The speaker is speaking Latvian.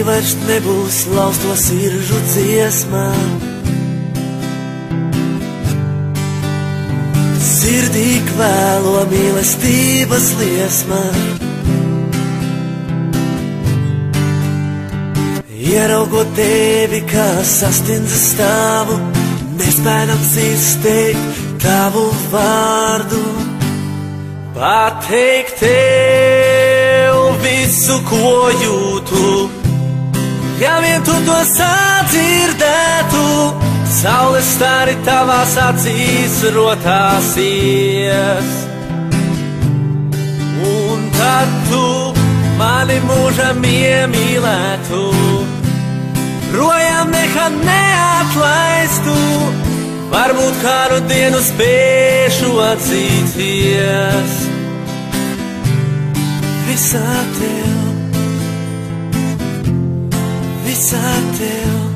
vairs nebūs lausto siržu dziesmā. Sirdī kvēlo mīlestības liesmā. Ieraugot tevi, kā sastindzis stāvu, nespējams izteikt tavu vārdu. Pateikt tev visu, ko jūtu, ja vien tu to sadzirdētu. Saules stari tavās acīs rotāsies, un tad tu mani mūžam iemīlētu, projām nekad neatlaistu, varbūt kādu dienu spēšu atzīties. Visā tev, visā tev.